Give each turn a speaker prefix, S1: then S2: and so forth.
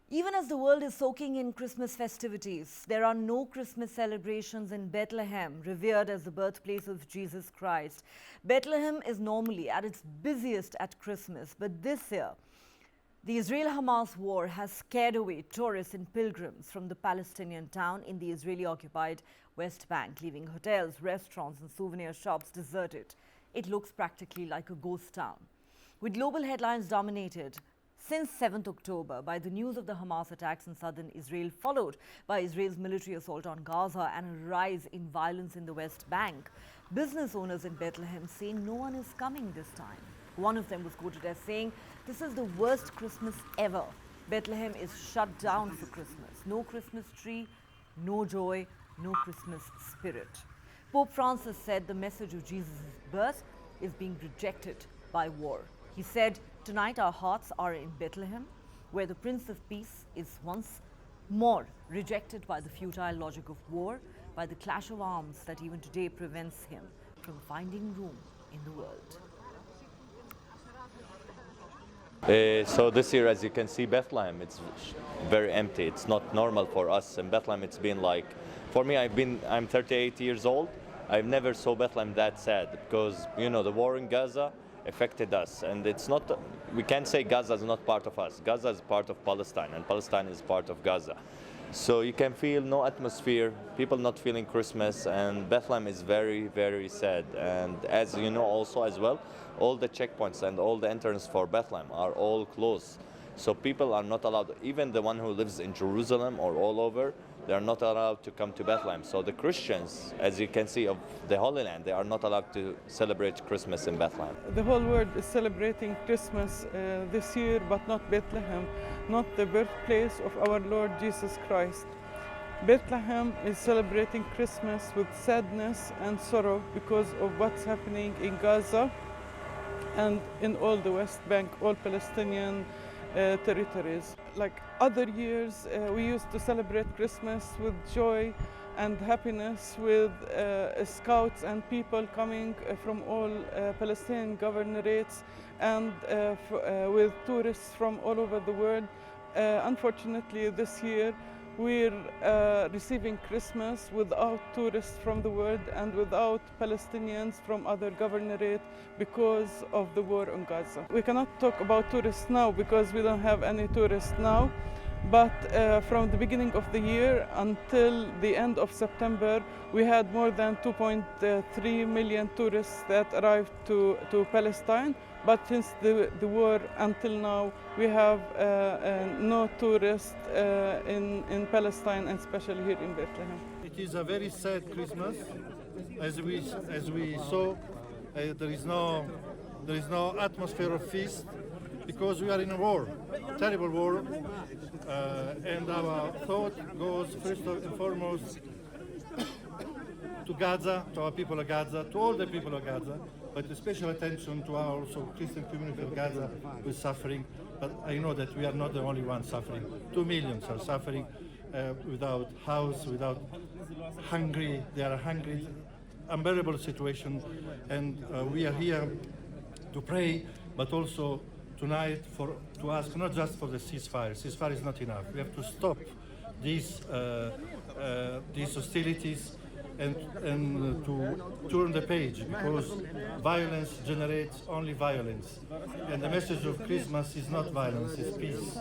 S1: Even as the world is soaking in Christmas festivities, there are no Christmas celebrations in Bethlehem, revered as the birthplace of Jesus Christ. Bethlehem is normally at its busiest at Christmas, but this year, the Israel-Hamas war has scared away tourists and pilgrims from the Palestinian town in the Israeli-occupied West Bank, leaving hotels, restaurants and souvenir shops deserted. It looks practically like a ghost town. With global headlines dominated since 7th October by the news of the Hamas attacks in southern Israel, followed by Israel's military assault on Gaza and a rise in violence in the West Bank, business owners in Bethlehem say no one is coming this time. One of them was quoted as saying, "This is the worst Christmas ever. Bethlehem is shut down for Christmas. No Christmas tree, no joy, no Christmas spirit." Pope Francis said the message of Jesus' birth is being rejected by war. He said, "Tonight our hearts are in Bethlehem, where the Prince of Peace is once more rejected by the futile logic of war, by the clash of arms that even today prevents him from finding room in the world."
S2: So this year, as you can see, Bethlehem, it's very empty. It's not normal for us in Bethlehem. It's been like, for me, I'm 38 years old. I've never saw Bethlehem that sad because, you know, the war in Gaza affected us, and it's not, we can't say Gaza is not part of us. Gaza is part of Palestine, and Palestine is part of Gaza. So you can feel no atmosphere, people not feeling Christmas, and Bethlehem is very, very sad. And as you know also as well, all the checkpoints and all the entrances for Bethlehem are all closed. So people are not allowed, even the one who lives in Jerusalem or all over, they are not allowed to come to Bethlehem. So the Christians, as you can see, of the Holy Land, they are not allowed to celebrate Christmas in Bethlehem.
S3: The whole world is celebrating Christmas this year, but not Bethlehem, not the birthplace of our Lord Jesus Christ. Bethlehem is celebrating Christmas with sadness and sorrow because of what's happening in Gaza and in all the West Bank, all Palestinian territories. Like other years, we used to celebrate Christmas with joy and happiness, with scouts and people coming from all Palestinian governorates and with tourists from all over the world. Unfortunately, this year, we're receiving Christmas without tourists from the world and without Palestinians from other governorates because of the war on Gaza. We cannot talk about tourists now because we don't have any tourists now, but from the beginning of the year until the end of September, we had more than 2.3 million tourists that arrived to Palestine. But since the war until now, we have no tourists in Palestine, and especially here in Bethlehem.
S4: It is a very sad Christmas. As we saw, there is no atmosphere of feast because we are in a war, terrible war, and our thought goes first and foremost to Gaza, to our people of Gaza, to all the people of Gaza, but special attention to our also Christian community of Gaza who is suffering. But I know that we are not the only ones suffering. 2 million are suffering without house, without hungry. They are hungry, unbearable situation, and we are here to pray, but also tonight to ask not just for the ceasefire. Ceasefire is not enough. We have to stop these hostilities and to turn the page, because violence generates only violence. And the message of Christmas is not violence, it's peace.